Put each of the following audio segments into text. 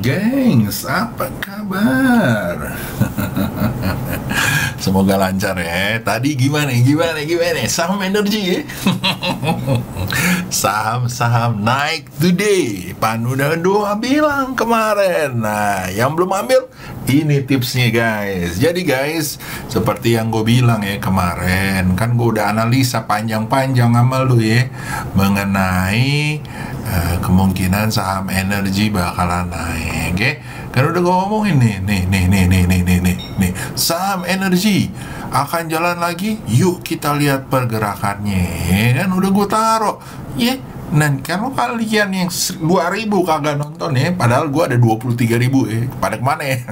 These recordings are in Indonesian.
Gengs, apa kabar? Semoga lancar ya. Tadi gimana? Saham energi ya? Saham naik today. Udah bilang kemarin. Nah, yang belum ambil, ini tipsnya guys. Jadi guys, seperti yang gue bilang ya kemarin, kan gue udah analisa panjang-panjang sama lu ya, mengenai kemungkinan saham energi bakalan naik, oke? Kan udah gue ngomongin nih, saham energi akan jalan lagi. Yuk kita lihat pergerakannya, kan udah gue taruh, ya. Nah, kalau kalian yang 2.000 kagak nonton ya, padahal gue ada 23.000 ya, pada kemana ya?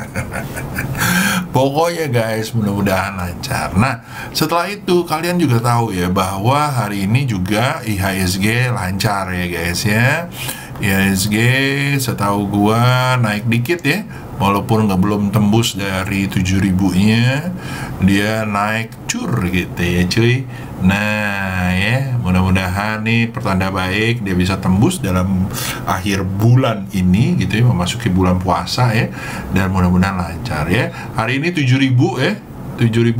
Pokoknya guys, mudah-mudahan lancar. Nah, setelah itu kalian juga tahu ya bahwa hari ini juga IHSG lancar ya guys ya. IHSG setahu gua naik dikit ya, walaupun belum tembus dari 7.000-nya, dia naik cur gitu ya cuy. Nah ya, mudah-mudahan nih pertanda baik, dia bisa tembus dalam akhir bulan ini gitu ya, memasuki bulan puasa ya, dan mudah-mudahan lancar ya. Hari ini 7.000 ya, 7.000.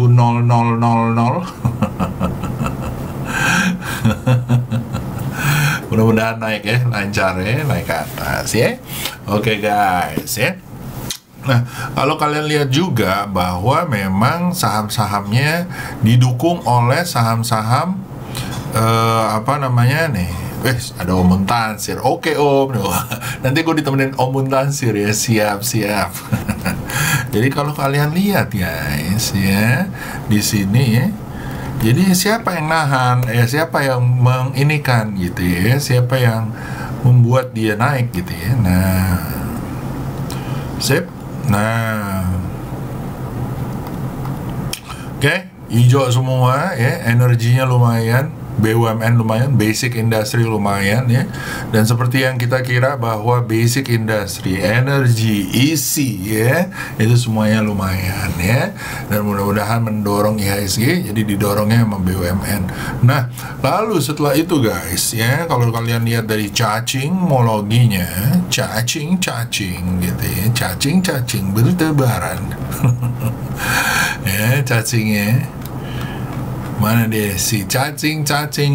Mudah-mudahan naik ya, lancar ya, naik ke atas ya. Oke guys ya. Nah, kalau kalian lihat juga bahwa memang saham-sahamnya didukung oleh saham-saham apa namanya nih? Ada Om Muntansir. Oke Om, nanti gue ditemenin Om Muntansir ya, siap. Jadi kalau kalian lihat guys ya, di sini ya. Jadi siapa yang nahan, siapa yang menginikan gitu ya, siapa yang membuat dia naik gitu ya. Nah, sip. Nah, oke, hijau semua ya, energinya lumayan, BUMN lumayan, basic industry lumayan ya. Dan seperti yang kita kira bahwa basic industry, energi, isi ya, itu semuanya lumayan ya. Dan mudah-mudahan mendorong IHSG, jadi didorongnya sama BUMN. Nah, lalu setelah itu guys ya, kalau kalian lihat dari cacingmologinya, cacing gitu ya, cacing bertebaran. Ya, cacingnya mana dia, si cacing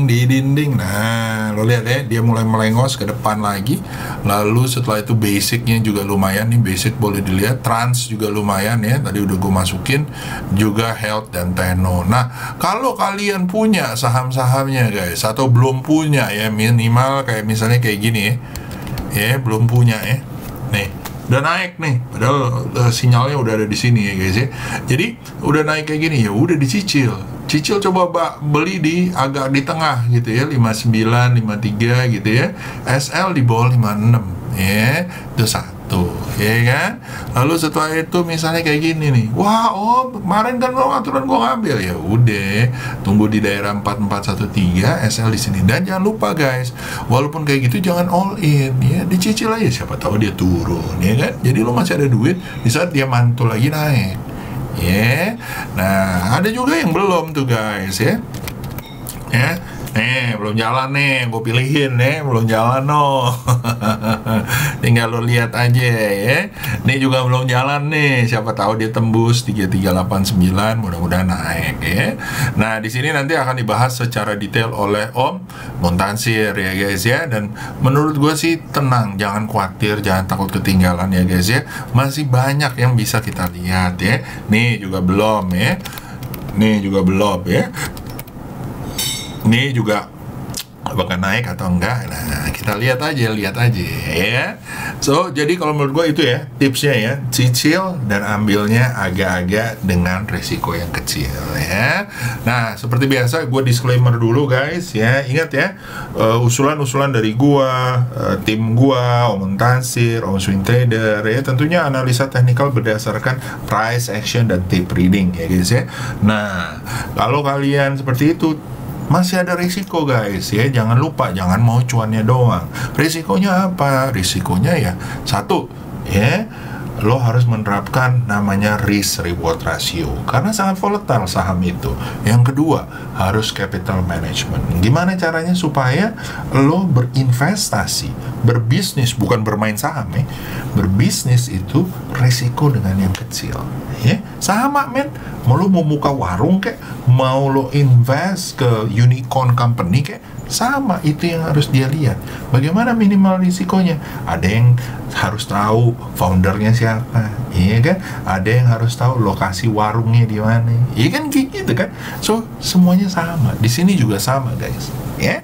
di dinding. Nah, lo lihat ya, dia mulai melengos ke depan lagi. Lalu setelah itu basicnya juga lumayan nih, basic boleh dilihat, trans juga lumayan ya, tadi udah gue masukin, juga health dan Teno. Nah, kalau kalian punya saham-sahamnya guys, atau belum punya ya, minimal kayak misalnya kayak gini ya, belum punya ya, nih udah naik nih, padahal sinyalnya udah ada di sini ya guys ya. Jadi udah naik kayak gini ya, udah dicicil. Cicil coba beli di agak di tengah gitu ya, 59, 53 gitu ya. SL di bawah 56 ya. Itu satu ya kan. Lalu setelah itu misalnya kayak gini nih. Wah, kemarin kan lo aturan gua ngambil, ya udah tunggu di daerah 4413 SL di sini. Dan jangan lupa guys, walaupun kayak gitu jangan all in ya, dicicil aja, siapa tahu dia turun ya kan. Jadi lo masih ada duit di saat dia mantul lagi naik. Ya, nah ada juga yang belum tuh guys ya, belum jalan nih, gue pilihin nih, belum jalan tinggal lo lihat aja ya. Ini juga belum jalan nih, siapa tahu dia tembus 3389, mudah-mudahan naik ya. Nah di sini nanti akan dibahas secara detail oleh Om Muntansir ya guys ya. Dan menurut gue sih tenang, jangan khawatir, jangan takut ketinggalan ya guys ya. Masih banyak yang bisa kita lihat ya. Nih juga belum ya, nih juga apakah naik atau enggak. Nah kita lihat aja ya. So jadi kalau menurut gue itu ya tipsnya ya, cicil dan ambilnya agak-agak dengan resiko yang kecil ya. Nah seperti biasa gue disclaimer dulu guys ya, ingat ya, usulan-usulan dari gue, tim gue, Om Muntansir, Om Swing Trader ya, tentunya analisa teknikal berdasarkan price action dan tape reading ya guys ya. Nah kalau kalian seperti itu masih ada risiko guys ya, jangan lupa, jangan mau cuannya doang. Risikonya apa? Risikonya ya satu ya, lo harus menerapkan namanya risk reward ratio karena sangat volatile saham itu. Yang kedua, harus capital management. Gimana caranya supaya lo berinvestasi, berbisnis, bukan bermain saham ya. Berbisnis itu resiko dengan yang kecil. Ya, sama men. Mau lo mau buka warung kek, mau lo invest ke unicorn company kek, sama, itu yang harus dia lihat. Bagaimana minimal risikonya? Ada yang harus tahu foundernya siapa, iya kan? Ada yang harus tahu lokasi warungnya di mana, iya kan, gitu kan? So semuanya sama. Di sini juga sama, guys. Ya,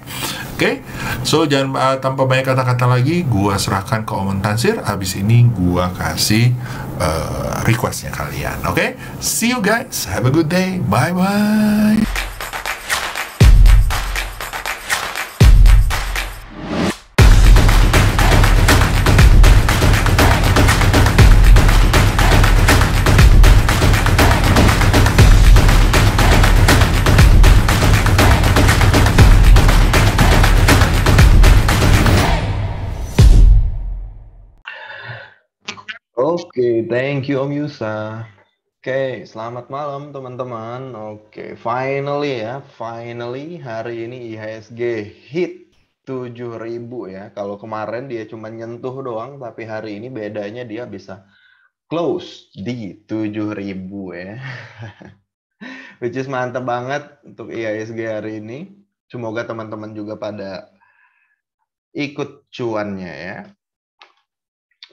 oke. So jangan tanpa banyak kata-kata lagi, gua serahkan ke Om Tansir. Abis ini gua kasih requestnya kalian. Oke, see you guys. Have a good day. Bye bye. Oke, thank you Om Yusa. Oke, selamat malam teman-teman. Oke, finally hari ini IHSG hit 7.000 ya. Kalau kemarin dia cuma nyentuh doang, tapi hari ini bedanya dia bisa close di 7.000 ya. Which is mantep banget untuk IHSG hari ini. Semoga teman-teman juga pada ikut cuannya ya.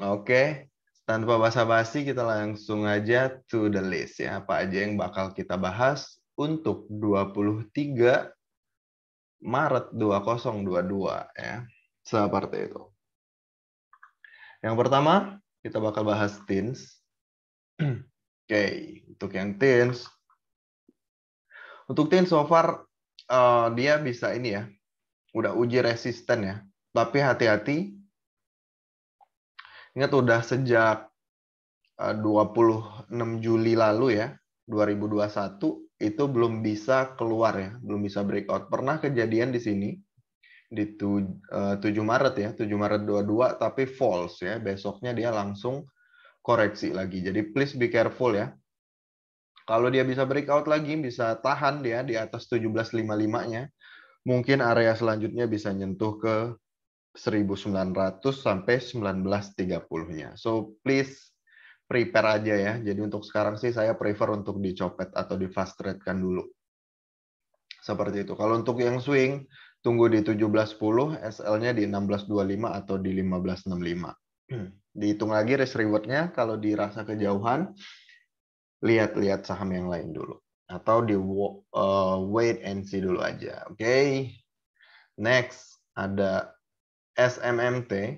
Oke. Tanpa basa-basi kita langsung aja to the list ya. Apa aja yang bakal kita bahas untuk 23 Maret 2022 ya. Seperti itu. Yang pertama, kita bakal bahas TINS. Oke, untuk yang TINS. Untuk TINS so far dia bisa ini ya. Udah uji resisten ya. Tapi hati-hati. Ingat udah sejak 26 Juli lalu ya, 2021 itu belum bisa keluar ya, belum bisa breakout. Pernah kejadian di sini di 7 Maret ya, 7 Maret 22 tapi false ya. Besoknya dia langsung koreksi lagi. Jadi please be careful ya. Kalau dia bisa breakout lagi, bisa tahan dia di atas 1755-nya, mungkin area selanjutnya bisa nyentuh ke 1900 sampai 1930-nya. So please prepare aja ya. Jadi untuk sekarang sih saya prefer untuk dicopet atau di fast trade kan dulu. Seperti itu. Kalau untuk yang swing, tunggu di 17.10, SL-nya di 16.25 atau di 15.65. Dihitung lagi risk reward-nya, kalau dirasa kejauhan, lihat-lihat saham yang lain dulu. Atau di wait and see dulu aja. Oke. Next, ada SMMT.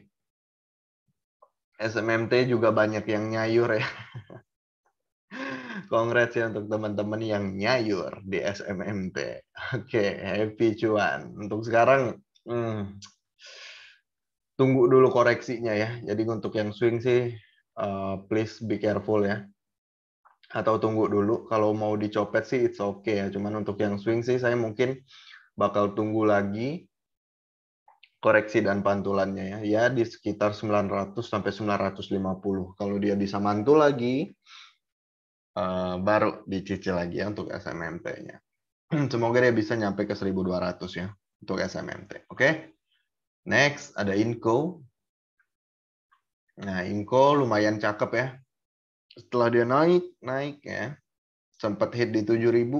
SMMT juga banyak yang nyayur ya. Congrats ya untuk teman-teman yang nyayur di SMMT. Oke, happy cuan. Untuk sekarang, tunggu dulu koreksinya ya. Jadi untuk yang swing sih, please be careful ya. Atau tunggu dulu. Kalau mau dicopet sih it's okay ya. Cuman untuk yang swing sih saya mungkin bakal tunggu lagi koreksi dan pantulannya ya. Ya di sekitar 900 sampai 950. Kalau dia bisa mantul lagi, baru dicicil lagi ya untuk SMMT-nya. Semoga dia bisa nyampe ke 1.200 ya untuk SMMT. Oke. Next ada Inco. Nah, Inco lumayan cakep ya. Setelah dia naik ya. Sempat hit di 7.000.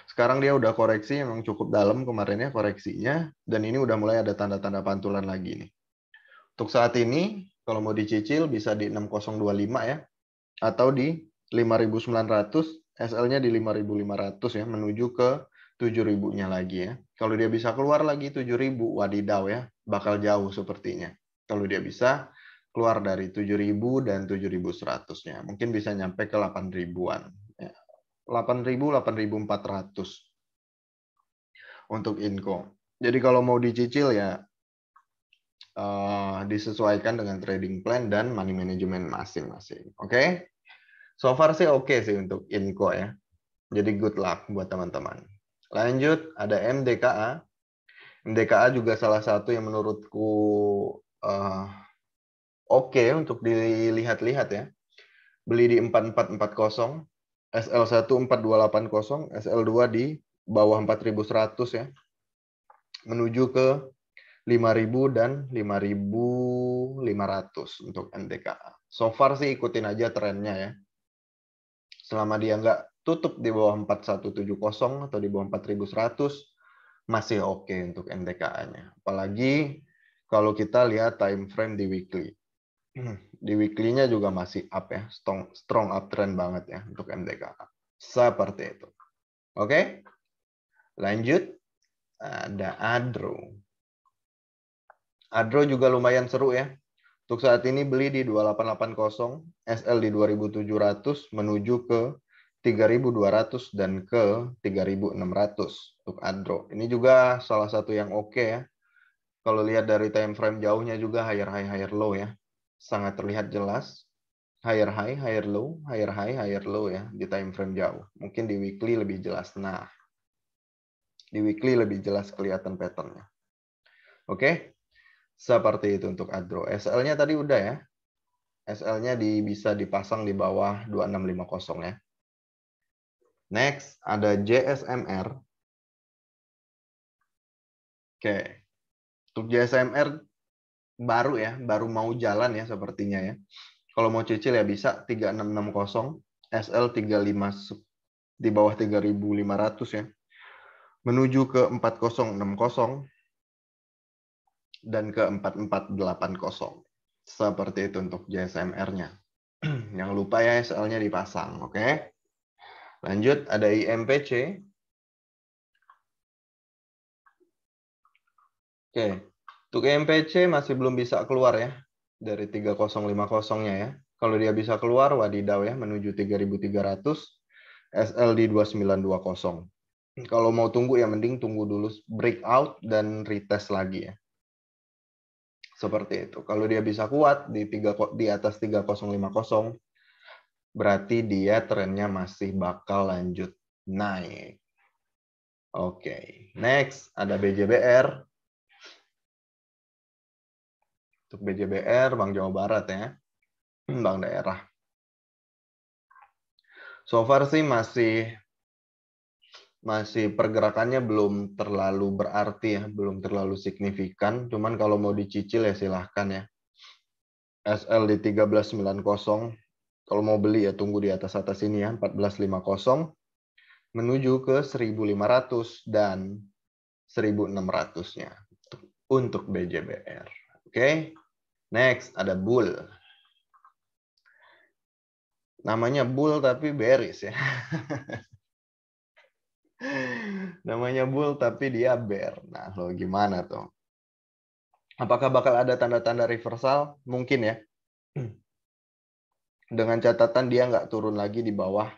Sekarang dia udah koreksi yang cukup dalam kemarinnya koreksinya, dan ini udah mulai ada tanda-tanda pantulan lagi nih. Untuk saat ini kalau mau dicicil bisa di 6025 ya, atau di 5.900, SL-nya di 5.500 ya, menuju ke 7.000-nya lagi ya. Kalau dia bisa keluar lagi 7.000, wadidaw ya, bakal jauh sepertinya. Kalau dia bisa keluar dari 7.000 dan 7.100-nya, mungkin bisa nyampe ke 8.000-an. 8.000, 8.400 untuk Inco. Jadi kalau mau dicicil ya disesuaikan dengan trading plan dan money management masing-masing. Oke? So far sih oke sih untuk Inco ya. Jadi good luck buat teman-teman. Lanjut ada MDKA. MDKA juga salah satu yang menurutku oke untuk dilihat-lihat ya. Beli di 4440, SL1 4280, SL2 di bawah 4100 ya. Menuju ke 5.000 dan 5.500 untuk NTKA. So far sih ikutin aja trennya ya. Selama dia nggak tutup di bawah 4170 atau di bawah 4100, masih oke untuk NTKA-nya. Apalagi kalau kita lihat time frame di weekly. Di weekly-nya juga masih up ya, strong uptrend banget ya untuk MTKA. Seperti itu. Oke, lanjut. Ada Adro. Adro juga lumayan seru ya. Untuk saat ini beli di 2880, SL di 2700 menuju ke 3200 dan ke 3600 untuk Adro. Ini juga salah satu yang oke ya. Kalau lihat dari time frame jauhnya juga higher high, higher low ya. Sangat terlihat jelas. Higher high, higher low, higher high, higher low ya di time frame jauh. Mungkin di weekly lebih jelas. Nah, di weekly lebih jelas kelihatan pattern-nya. Oke, seperti itu untuk Adro. SL-nya tadi udah ya. SL-nya bisa dipasang di bawah 2650 ya. Next, ada JSMR. Oke, untuk JSMR baru ya, baru mau jalan ya sepertinya ya. Kalau mau cicil ya bisa 3660, SL 35 di bawah 3.500 ya. Menuju ke 4060 dan ke 4480. Seperti itu untuk JSMR-nya. Jangan lupa ya SL-nya dipasang, oke? Lanjut, ada IMPC. Oke, untuk IMPC masih belum bisa keluar ya dari 3050-nya ya. Kalau dia bisa keluar, wadidaw ya, menuju 3300, SL di 2920. Kalau mau tunggu ya mending tunggu dulu breakout dan retest lagi ya. Seperti itu. Kalau dia bisa kuat di atas 3050, berarti dia trennya masih bakal lanjut naik. Oke, next ada BJBR. Untuk BJBR, Bank Jawa Barat ya. Bank daerah. So far sih masih pergerakannya belum terlalu berarti ya, belum terlalu signifikan. Cuman kalau mau dicicil ya silahkan ya. SL di 1390. Kalau mau beli ya tunggu di atas ini ya, 1450 menuju ke 1500 dan 1600-nya untuk BJBR. Oke. Next ada Bull. Namanya Bull tapi bearish ya. Namanya Bull tapi dia bear. Nah, lo gimana tuh? Apakah bakal ada tanda-tanda reversal? Mungkin ya. Dengan catatan dia nggak turun lagi di bawah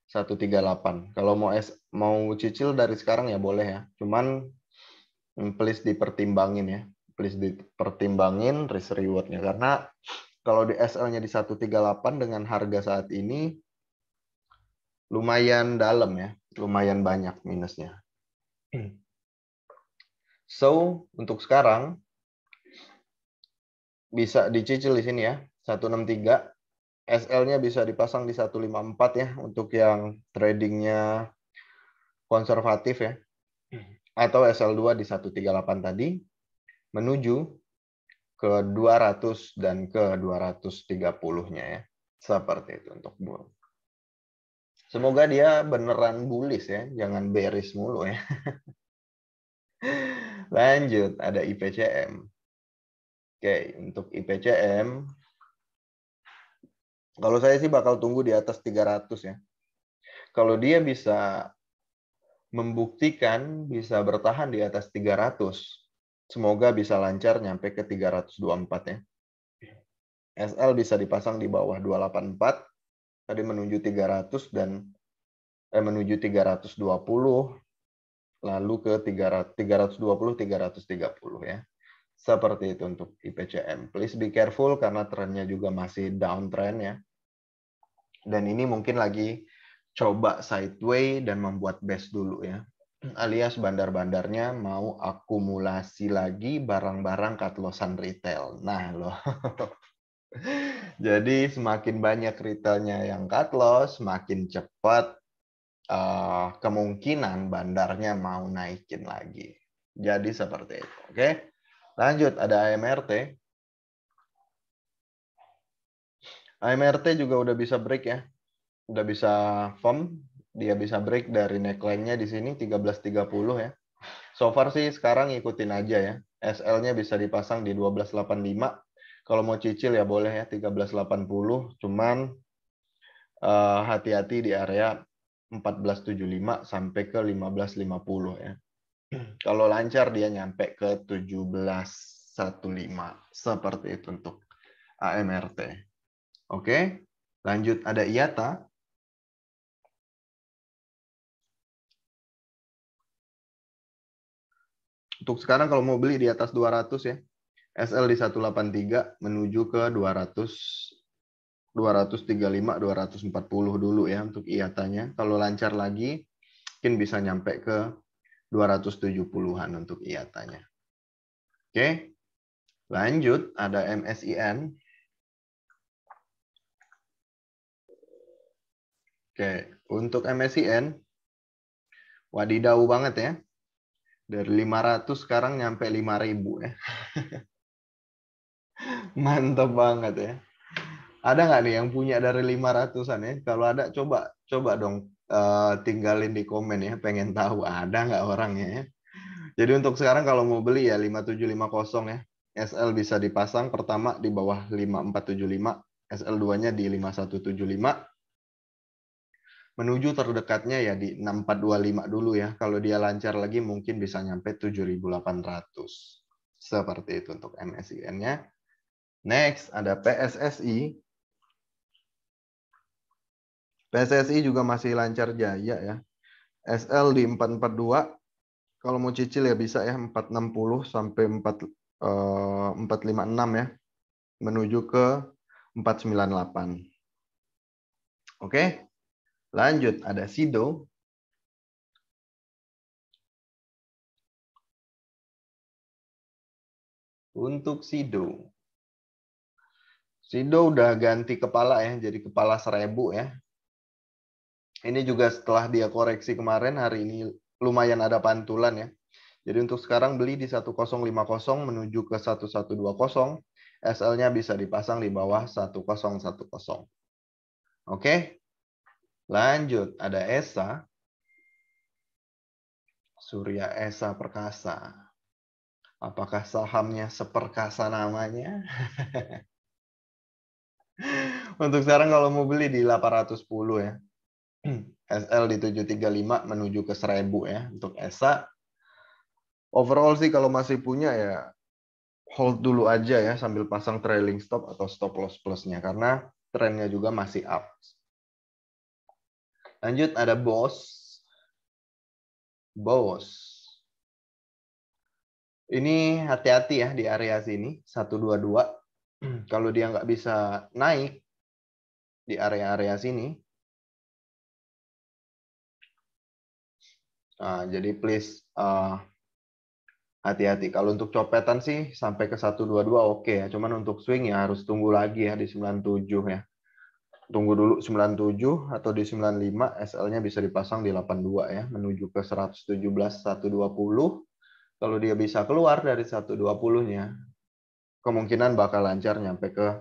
138. Kalau mau cicil dari sekarang ya boleh ya. Cuman please dipertimbangin ya. Please dipertimbangin risk reward-nya. Karena kalau di SL-nya di 138 dengan harga saat ini lumayan dalam ya. Lumayan banyak minusnya. So, untuk sekarang bisa dicicil di sini ya. 163. SL-nya bisa dipasang di 154 ya untuk yang tradingnya konservatif ya. Atau SL2 di 138 tadi menuju ke 200 dan ke 230-nya ya. Seperti itu untuk bull. Semoga dia beneran bullish ya, jangan bearish mulu ya. Lanjut, ada IPCM. Oke, untuk IPCM kalau saya sih bakal tunggu di atas 300 ya. Kalau dia bisa membuktikan bisa bertahan di atas 300, semoga bisa lancar nyampe ke 324 ya. SL bisa dipasang di bawah 284, tadi menuju 300 dan menuju 320, lalu ke 320, 330 ya. Seperti itu untuk IPCM. Please be careful karena trennya juga masih downtrend ya. Dan ini mungkin lagi coba sideway dan membuat base dulu ya. Alias bandar-bandarnya mau akumulasi lagi barang-barang cut lossan retail. Nah loh. Jadi semakin banyak retailnya yang cut loss, semakin cepat kemungkinan bandarnya mau naikin lagi. Jadi seperti itu. Oke. Lanjut, ada AMRT. AMRT juga udah bisa break ya. Udah bisa firm. Dia bisa break dari neckline-nya di sini 13.30 ya. So far sih sekarang ikutin aja ya. SL-nya bisa dipasang di 12.85. Kalau mau cicil ya boleh ya 13.80. Cuman hati-hati di area 14.75 sampai ke 15.50 ya. Kalau lancar dia nyampe ke 17.15. Seperti itu untuk AMRT. Oke, lanjut ada IATA. Untuk sekarang kalau mau beli di atas 200 ya. SL di 183 menuju ke 235, 240 dulu ya untuk IATA-nya. Kalau lancar lagi mungkin bisa nyampe ke 270-an untuk IATA-nya. Oke. Lanjut ada MSIN. Oke, untuk MSIN wadidaw banget ya. Dari 500 sekarang nyampe 5.000 ya. Mantap banget ya. Ada nggak nih yang punya dari 500-an ya? Kalau ada coba dong tinggalin di komen ya. Pengen tahu ada nggak orangnya ya. Jadi untuk sekarang kalau mau beli ya 5750 ya. SL bisa dipasang pertama di bawah 5475, SL2-nya di 5175. Menuju terdekatnya ya di 6425 dulu ya. Kalau dia lancar lagi mungkin bisa nyampe 7800. Seperti itu untuk MSIN-nya. Next ada PSSI. PSSI juga masih lancar jaya ya. SL di 442. Kalau mau cicil ya bisa ya 460 sampai 456 ya. Menuju ke 498. Oke. Lanjut ada SIDO. Untuk SIDO udah ganti kepala ya, jadi kepala 1000 ya. Ini juga setelah dia koreksi kemarin, hari ini lumayan ada pantulan ya. Jadi untuk sekarang beli di 1050 menuju ke 1120. SL-nya bisa dipasang di bawah 1010. Oke. Lanjut ada ESA. Surya Esa Perkasa. Apakah sahamnya seperkasa namanya? Untuk sekarang kalau mau beli di 810 ya. SL di 735 menuju ke 1000 ya untuk ESA. Overall sih kalau masih punya ya hold dulu aja ya sambil pasang trailing stop atau stop loss plusnya karena trennya juga masih up. Lanjut ada BOS. Ini hati-hati ya di area sini 122. Kalau dia nggak bisa naik di area-area sini, jadi please hati-hati. Kalau untuk copetan sih sampai ke 122 oke ya. Cuman untuk swing ya harus tunggu lagi ya di 97 ya. Tunggu dulu 97 atau di 95, SL-nya bisa dipasang di 82 ya, menuju ke 117, 120. Kalau dia bisa keluar dari 120-nya, kemungkinan bakal lancar nyampe ke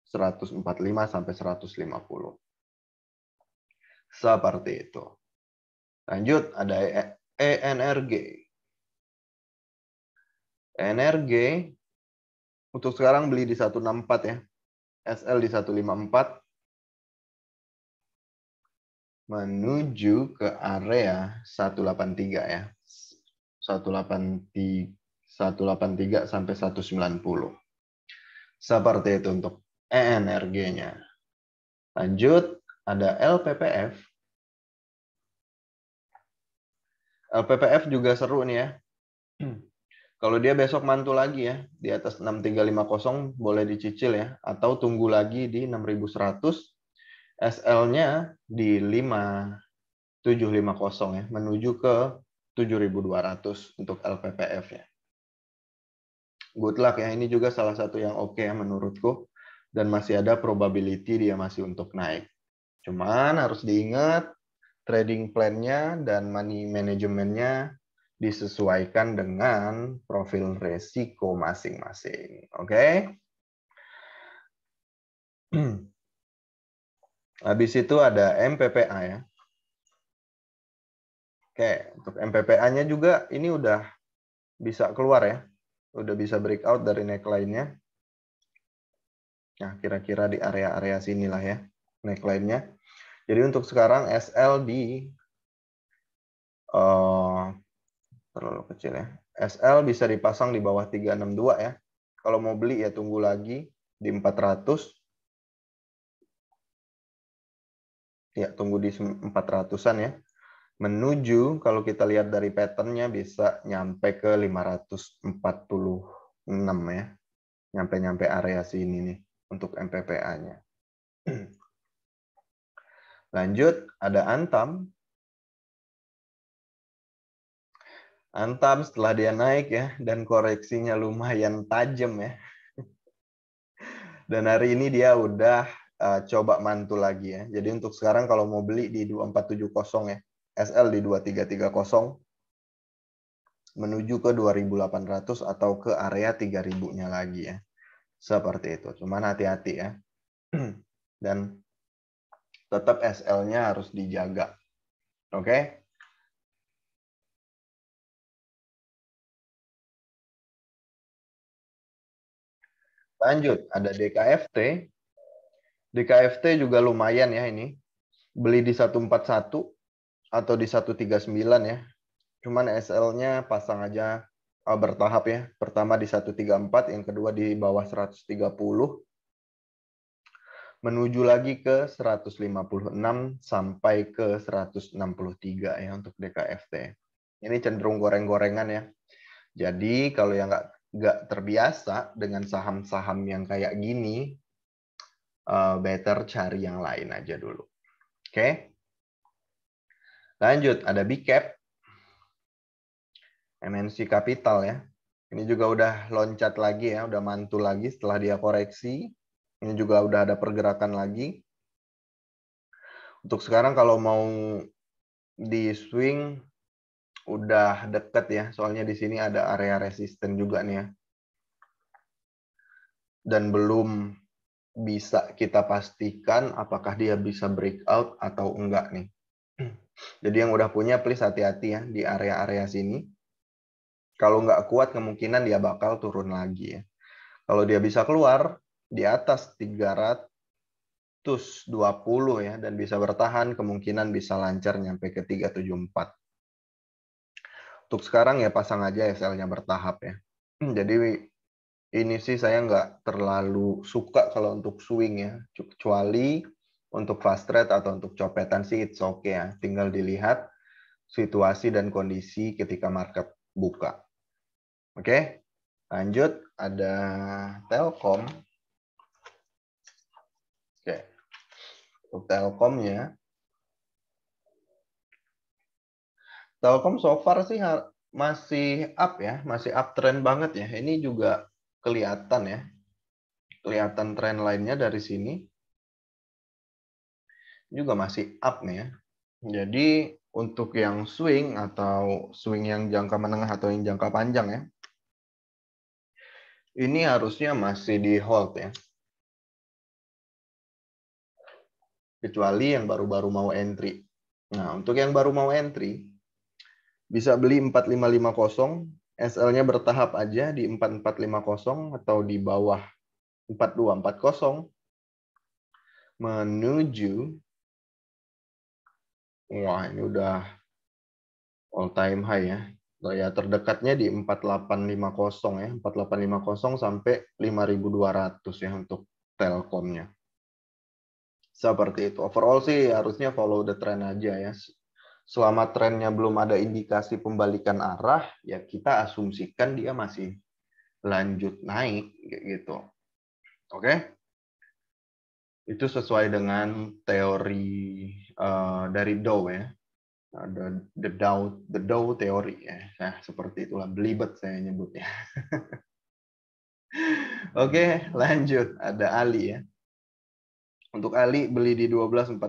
145 sampai 150. Seperti itu. Lanjut ada ENRG. ENRG untuk sekarang beli di 164 ya. SL di 154 menuju ke area 183 ya. 183 sampai 190. Seperti itu untuk ENRG-nya. Lanjut ada LPPF. LPPF juga seru nih ya. Kalau dia besok mantul lagi ya di atas 6350 boleh dicicil ya atau tunggu lagi di 6100. SL-nya di 5750 ya, menuju ke 7200 untuk LPPF ya. Good luck ya, ini juga salah satu yang oke ya menurutku dan masih ada probability dia masih untuk naik. Cuman harus diingat trading plan-nya dan money management-nya disesuaikan dengan profil resiko masing-masing. Oke? Habis itu ada MPPA ya. Oke, untuk MPPA-nya juga ini udah bisa keluar ya. Udah bisa breakout dari neckline-nya. Nah, kira-kira di area-area sinilah ya neckline-nya. Jadi untuk sekarang SL di terlalu kecil ya. SL bisa dipasang di bawah 362 ya. Kalau mau beli ya tunggu lagi di 400. Ya, tunggu di 400-an ya. Menuju kalau kita lihat dari pattern-nya bisa nyampe ke 546 ya. Nyampe-nyampe area sini nih untuk MPPA-nya. Lanjut, ada Antam. Antam setelah dia naik ya, dan koreksinya lumayan tajam ya. Dan hari ini dia udah coba mantul lagi ya. Jadi untuk sekarang kalau mau beli di 2470 ya, SL di 2330, menuju ke 2800 atau ke area 3000-nya lagi ya. Seperti itu. Cuman hati-hati ya. Dan tetap SL-nya harus dijaga. Oke? Lanjut, ada DKFT. DKFT juga lumayan ya ini. Beli di 141 atau di 139 ya. Cuman SL-nya pasang aja bertahap ya. Pertama di 134, yang kedua di bawah 130. Menuju lagi ke 156 sampai ke 163 ya untuk DKFT. Ini cenderung goreng-gorengan ya. Jadi kalau yang nggak terbiasa dengan saham-saham yang kayak gini, better cari yang lain aja dulu. Oke? Lanjut, ada Big Cap. MNC Capital ya. Ini juga udah loncat lagi ya, udah mantul lagi setelah dia koreksi. Ini juga udah ada pergerakan lagi. Untuk sekarang kalau mau di swing udah deket ya, soalnya di sini ada area resisten juga nih ya. Dan belum bisa kita pastikan apakah dia bisa breakout atau enggak nih. Jadi yang udah punya please hati-hati ya di area-area sini. Kalau nggak kuat kemungkinan dia bakal turun lagi ya. Kalau dia bisa keluar di atas 320 ya dan bisa bertahan, kemungkinan bisa lancar nyampe ke 374. Untuk sekarang ya pasang aja SL-nya bertahap ya. Jadi ini sih saya nggak terlalu suka kalau untuk swing ya. Kecuali untuk fast trade atau untuk copetan sih it's okay ya. Tinggal dilihat situasi dan kondisi ketika market buka. Oke, lanjut ada Telkom. Oke, untuk Telkomnya. Telkom so far sih masih up ya, masih uptrend banget ya. Ini juga kelihatan ya. Kelihatan tren lainnya dari sini. Juga masih up nih ya. Jadi untuk yang swing atau swing yang jangka menengah atau yang jangka panjang ya. Ini harusnya masih di hold ya. Kecuali yang baru-baru mau entry. Nah, untuk yang baru mau entry, bisa beli 4550, SL-nya bertahap aja di 4450 atau di bawah 4240 menuju, wah ini udah all time high ya. Ya terdekatnya di 4850 ya, 4850 sampai 5200 ya untuk Telkomnya. Seperti itu. Overall sih harusnya follow the trend aja ya. Selama trennya belum ada indikasi pembalikan arah, ya kita asumsikan dia masih lanjut naik gitu. Oke? Itu sesuai dengan teori dari Dow ya. Ada the Dow teori ya. Nah, seperti itulah belibet saya nyebutnya. Oke, lanjut. Ada Ali ya. Untuk Ali beli di 12.450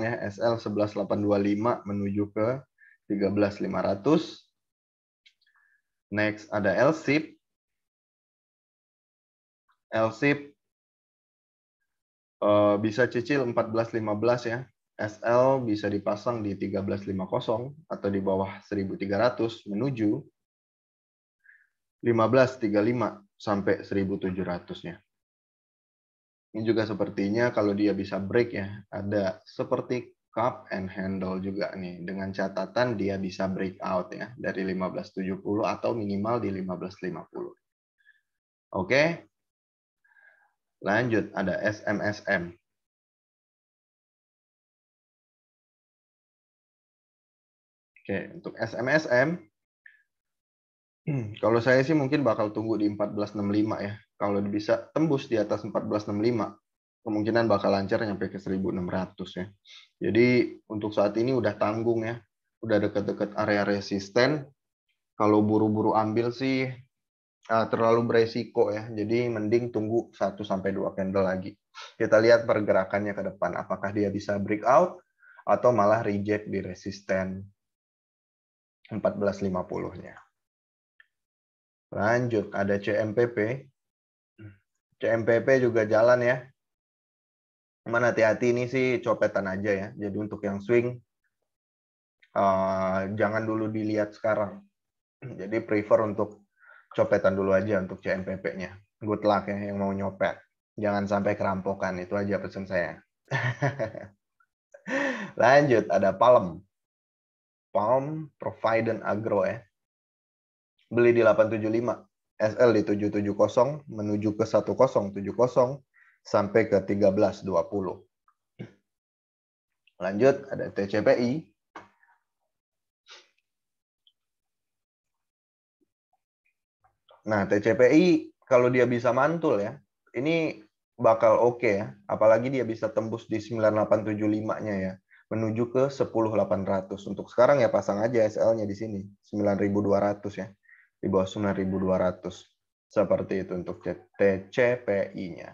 ya, SL 11.825 menuju ke 13.500. Next ada LSIP. LSIP bisa cicil 14.15 ya. SL bisa dipasang di 13.50 atau di bawah 1.300 menuju 15.35 sampai 1.700-nya. Ini juga sepertinya kalau dia bisa break ya, ada seperti cup and handle juga nih, dengan catatan dia bisa breakout ya dari 15.70 atau minimal di 15.50. Oke. Lanjut ada SMSM. Oke, untuk SMSM kalau saya sih mungkin bakal tunggu di 14.65 ya. Kalau bisa tembus di atas 14.65, kemungkinan bakal lancar nyampe ke 1.600 ya. Jadi untuk saat ini udah tanggung ya. Udah deket-deket area resisten. Kalau buru-buru ambil sih terlalu beresiko ya. Jadi mending tunggu 1-2 candle lagi. Kita lihat pergerakannya ke depan. Apakah dia bisa breakout atau malah reject di resisten 14.50-nya. Lanjut, ada CMPP. CMPP juga jalan ya. Cuman hati-hati ini sih copetan aja ya. Jadi untuk yang swing, jangan dulu dilihat sekarang. Jadi prefer untuk copetan dulu aja untuk CMPP-nya. Good luck ya yang mau nyopet. Jangan sampai kerampokan, itu aja pesan saya. Lanjut, ada Palm. Palm Provident Agro ya. Beli di 875, SL di 770 menuju ke 1070 sampai ke 1320. Lanjut ada TCPI. Nah, TCPI kalau dia bisa mantul ya, ini bakal oke ya. Apalagi dia bisa tembus di 9875-nya ya, menuju ke 10800. Untuk sekarang ya pasang aja SL-nya di sini, 9200 ya. Di bawah 9.200. Seperti itu untuk TCPI-nya.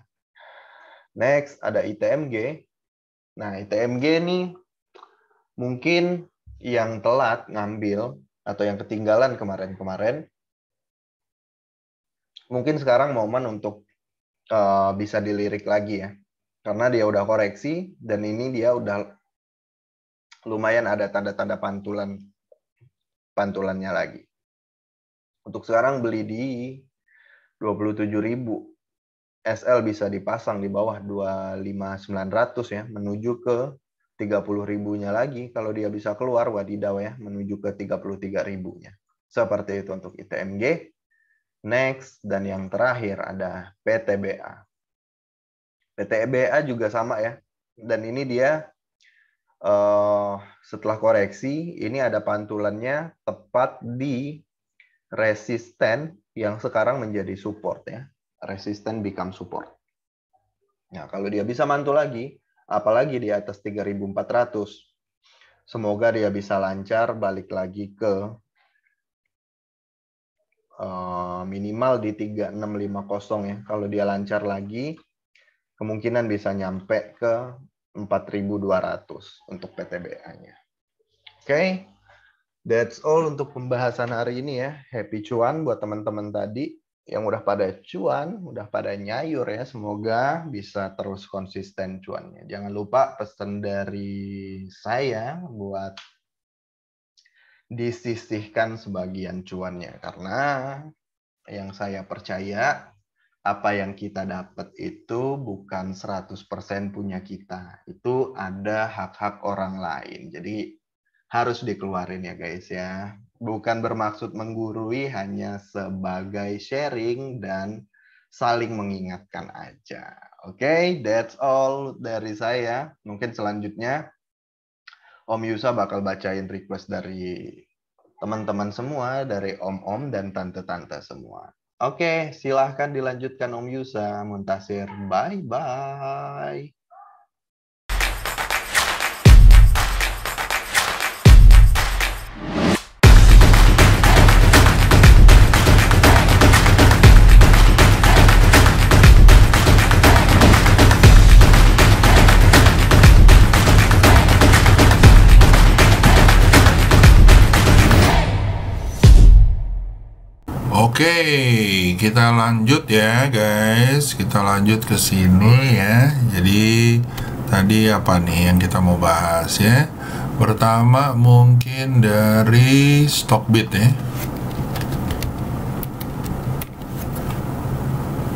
Next, ada ITMG. Nah, ITMG nih mungkin yang telat ngambil atau yang ketinggalan kemarin-kemarin, mungkin sekarang momen untuk bisa dilirik lagi ya. Karena dia udah koreksi, dan ini dia udah lumayan ada tanda-tanda pantulannya lagi. Untuk sekarang beli di 27.000. SL bisa dipasang di bawah 25.900 ya, menuju ke 30.000-nya lagi. Kalau dia bisa keluar, wadidaw ya, menuju ke 33.000-nya. Seperti itu untuk ITMG. Next, dan yang terakhir ada PTBA. PTBA juga sama ya. Dan ini dia setelah koreksi, ini ada pantulannya tepat di resisten yang sekarang menjadi support ya. Resisten become support. Nah, kalau dia bisa mantul lagi, apalagi di atas 3.400, semoga dia bisa lancar balik lagi ke minimal di 3650 ya. Kalau dia lancar lagi, kemungkinan bisa nyampe ke 4.200 untuk PTBA-nya. Oke. That's all untuk pembahasan hari ini ya. Happy cuan buat teman-teman tadi yang udah pada cuan, udah pada nyayur ya. Semoga bisa terus konsisten cuannya. Jangan lupa pesan dari saya buat disisihkan sebagian cuannya. Karena yang saya percaya, apa yang kita dapat itu bukan 100% punya kita. Itu ada hak-hak orang lain. Jadi harus dikeluarin ya guys ya. Bukan bermaksud menggurui, hanya sebagai sharing dan saling mengingatkan aja. Oke, that's all dari saya. Mungkin selanjutnya Om Yusa bakal bacain request dari teman-teman semua, dari om-om dan tante-tante semua. Oke, silahkan dilanjutkan Om Yusa. Muntasir, bye-bye. Oke, kita lanjut ya guys. Kita lanjut ke sini ya. Jadi tadi apa nih yang kita mau bahas ya? Pertama mungkin dari Stockbit ya.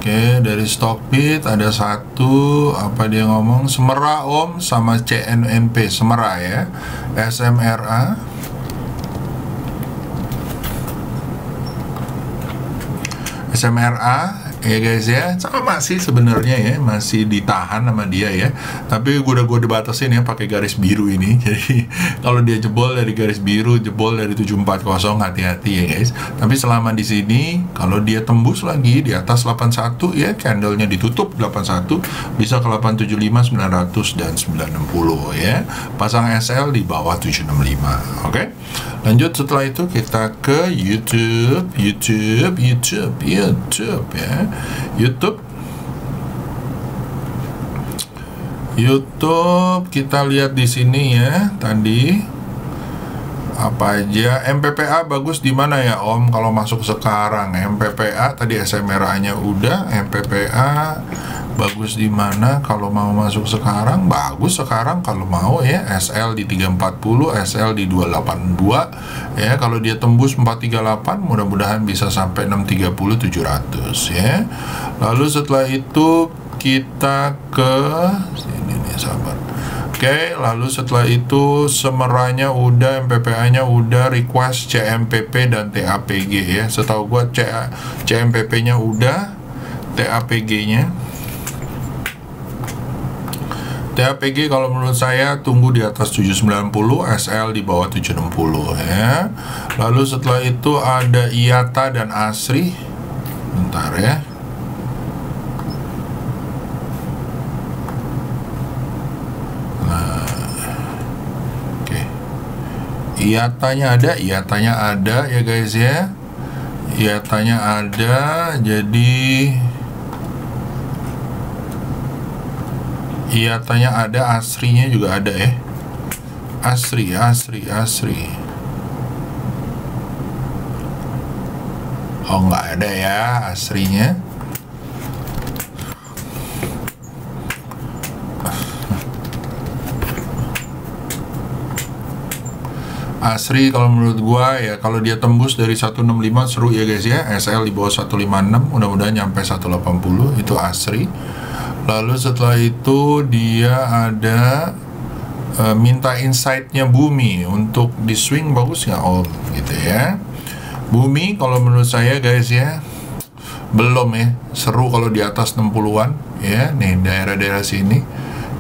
Oke, dari Stockbit ada satu, apa dia ngomong, Semera Om sama CNNP, Semera ya, SMRA. SMRA ya guys ya, sama sih sebenarnya ya, masih ditahan sama dia ya, tapi gue dibatasin ya pakai garis biru ini. Jadi kalau dia jebol dari garis biru, jebol dari 740, hati-hati ya guys. Tapi selama di sini kalau dia tembus lagi di atas 81 ya, candlenya ditutup 81, bisa ke 875, 900 dan 960 ya. Pasang SL di bawah 765. Oke. Lanjut setelah itu kita ke YouTube ya. YouTube kita lihat di sini ya. Tadi apa aja, MPPA bagus di mana ya Om kalau masuk sekarang? MPPA tadi SMRA-nya udah, MPPA bagus di mana kalau mau masuk sekarang? Bagus sekarang kalau mau ya, SL di 340, SL di 282 ya. Kalau dia tembus 438 mudah-mudahan bisa sampai 630, 700 ya. Lalu setelah itu kita ke sini nih sahabat. Oke, lalu setelah itu Semeranya udah, MPPA-nya udah, request CMPP dan TAPG ya. Setahu gua CMPP-nya udah, TAPG-nya. TAPG kalau menurut saya tunggu di atas 790, SL di bawah 760 ya. Lalu setelah itu ada IATA dan ASRI. Bentar ya. IATA-nya ada ya guys ya. IATA-nya ada, jadi IATA-nya ada, ASRI-nya juga ada ya. ASRI. Oh, nggak ada ya ASRI-nya. ASRI kalau menurut gua ya, kalau dia tembus dari 165 seru ya guys ya. SL di bawah 156, mudah-mudahan nyampe 180, itu ASRI. Lalu setelah itu dia ada minta insight-nya Bumi untuk di swing bagus nggak Om gitu ya. Bumi kalau menurut saya guys ya belum ya, seru kalau di atas 60-an ya, nih daerah-daerah sini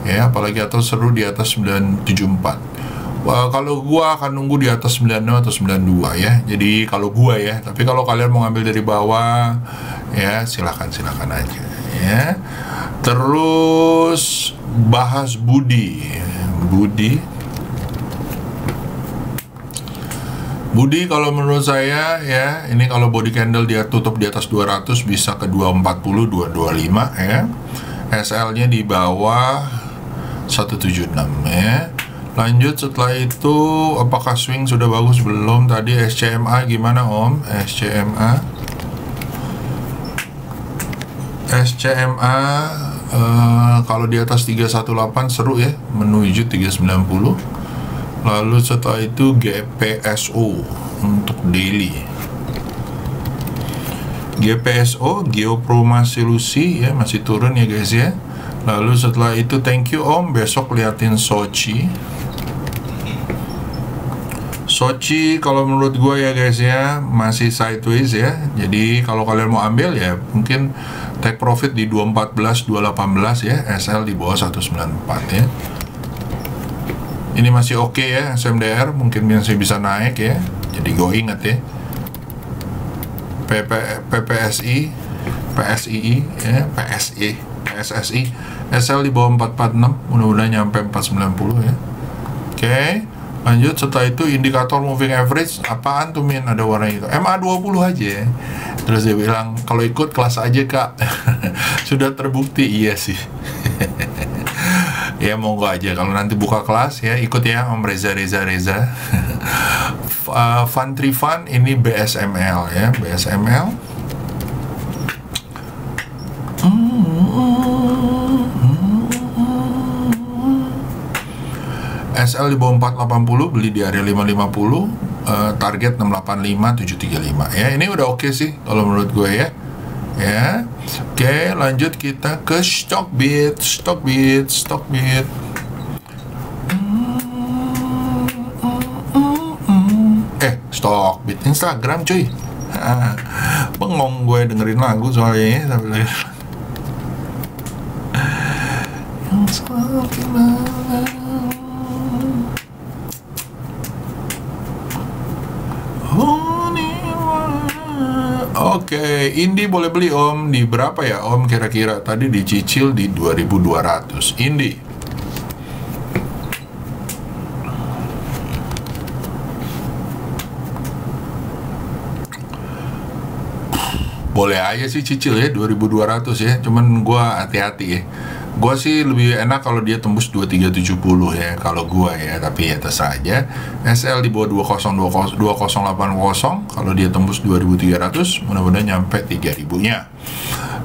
ya, apalagi atau seru di atas 974. Wah, kalau gua akan nunggu di atas 96 atau 92 ya. Jadi kalau gua ya, tapi kalau kalian mau ngambil dari bawah ya silakan aja ya. Terus bahas Budi kalau menurut saya ya, ini kalau body candle dia tutup di atas 200 bisa ke 240, 225 ya. SL-nya di bawah 176 ya. Lanjut setelah itu, apakah swing sudah bagus belum? Tadi SCMA gimana Om? SCMA kalau di atas 318 seru ya, menuju 390. Lalu setelah itu GPSO untuk daily. GPSO, Geopromasilusi ya, masih turun ya guys ya. Lalu setelah itu thank you Om, besok liatin Sochi kalau menurut gue ya guys ya masih sideways ya. Jadi kalau kalian mau ambil ya mungkin take profit di 214, 218 ya. SL di bawah 194 ya. Ini masih oke ya, SMDR mungkin masih bisa naik ya. Jadi gue ingat ya, PSSI ya, PSSI SL di bawah 446, mudah-mudahan nyampe 490 ya. Oke. Lanjut setelah itu indikator moving average, apaan tuh Min, ada warna itu MA20 aja. Terus dia bilang kalau ikut kelas aja Kak. Sudah terbukti, iya sih. Ya monggo aja kalau nanti buka kelas ya, ikut ya Om Reza. Fun Trifun ini BSML ya, BSML SL di bawah 480 beli di area 550, target 685 735 ya. Ini udah oke sih kalau menurut gue ya. Ya. Oke, lanjut kita ke Stockbit. Stockbit Instagram cuy. Bengong gue dengerin lagu soalnya sambil Oke, Indi boleh beli Om di berapa ya Om kira-kira? Tadi dicicil di 2.200. Indi. Boleh aja sih cicil ya 2.200 ya. Cuman gua hati-hati ya. Gua sih lebih enak kalau dia tembus 2370 ya kalau gua ya, tapi ya terserah aja. SL di bawah 2080 kalau dia tembus 2300 mudah-mudahan nyampe 3000-nya.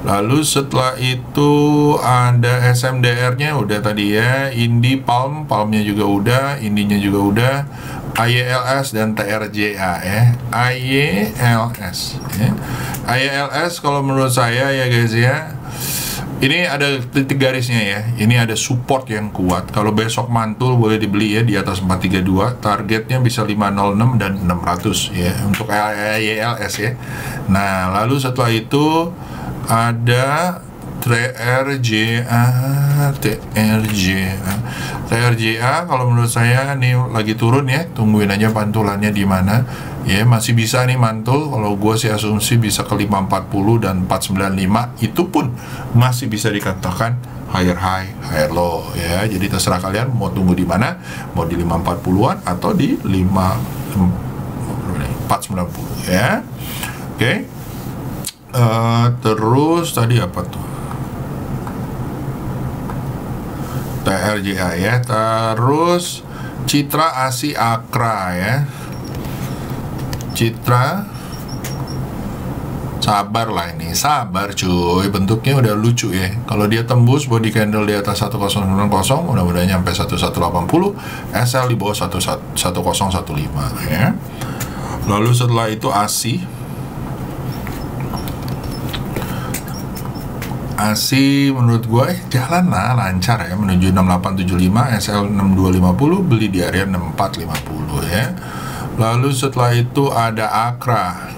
Lalu setelah itu ada SMDR-nya udah tadi ya, Indi Palmnya juga udah, Indinya juga udah, IYLS dan TRJA ya. IYLS ya. IYLS kalau menurut saya ya guys ya, ini ada titik garisnya ya. Ini ada support yang kuat. Kalau besok mantul boleh dibeli ya di atas 432. Targetnya bisa 506 dan 600 ya untuk IYLS ya. Nah, lalu setelah itu ada TRJA kalau menurut saya nih lagi turun ya, tungguin aja pantulannya di mana ya, masih bisa nih mantul. Kalau gue sih asumsi bisa ke 540 dan 495, itu pun masih bisa dikatakan higher high, higher low ya. Jadi terserah kalian mau tunggu di mana, mau di 540-an atau di 490 ya. Oke. Terus tadi apa tuh? TRJA ya. Terus Citra ASI Akra ya. Citra, sabar lah ini, sabar cuy, bentuknya udah lucu ya. Kalau dia tembus body candle di atas 1090, mudah-mudahan nyampe 1180, SL di bawah 1015 ya. Lalu setelah itu ASI menurut gue jalan lah lancar ya, menuju 6875, SL 6250, beli di area 6450 ya. Lalu setelah itu ada Akra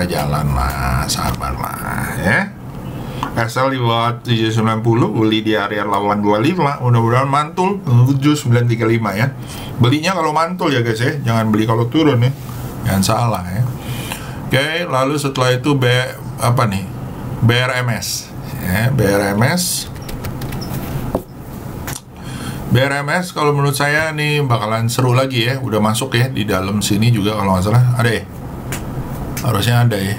jalan lah, sabar lah ya. SL di bawah 790, beli di area 825, mudah-mudahan mantul 7935 ya. Belinya kalau mantul ya guys ya, jangan beli kalau turun ya, jangan salah ya. Oke, lalu setelah itu BRMS ya, BRMS kalau menurut saya nih bakalan seru lagi ya. Udah masuk ya di dalam sini juga kalau nggak salah ada ya, harusnya ada ya,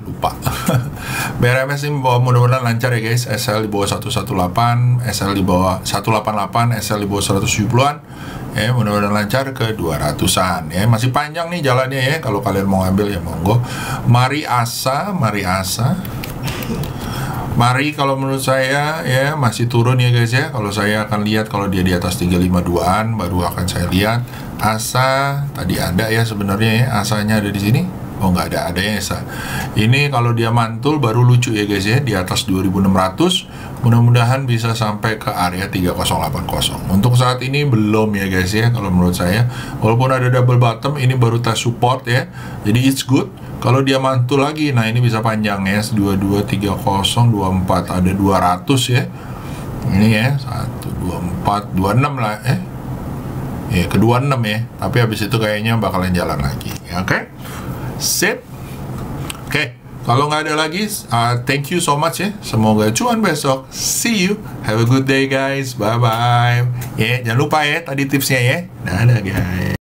lupa. BRMS ini mudah-mudahan lancar ya guys. SL di bawah 118, SL di bawah 188, SL di bawah 170-an ya, mudah-mudahan lancar ke 200-an ya. Masih panjang nih jalannya ya, kalau kalian mau ambil ya monggo. Mari kalau menurut saya ya masih turun ya guys ya. Kalau saya akan lihat kalau dia di atas 352-an baru akan saya lihat. ASA tadi ada ya sebenarnya ya, ASA-nya ada di sini. Oh nggak ada ya ASA. Ini kalau dia mantul baru lucu ya guys ya, di atas 2600. Mudah-mudahan bisa sampai ke area 3080. Untuk saat ini belum ya guys ya kalau menurut saya. Walaupun ada double bottom, ini baru tes support ya. Jadi it's good. Kalau dia mantul lagi, nah ini bisa panjang ya, 22, 30, 24, ada 200 ya. Ini ya, 1, 24, 26 lah ya, ke 26 ya. Tapi habis itu kayaknya bakalan jalan lagi ya, oke? Sip. Oke, kalau nggak ada lagi, thank you so much ya. Semoga cuan besok. See you. Have a good day guys. Bye-bye. Ya, jangan lupa ya tadi tipsnya ya. Dadah guys.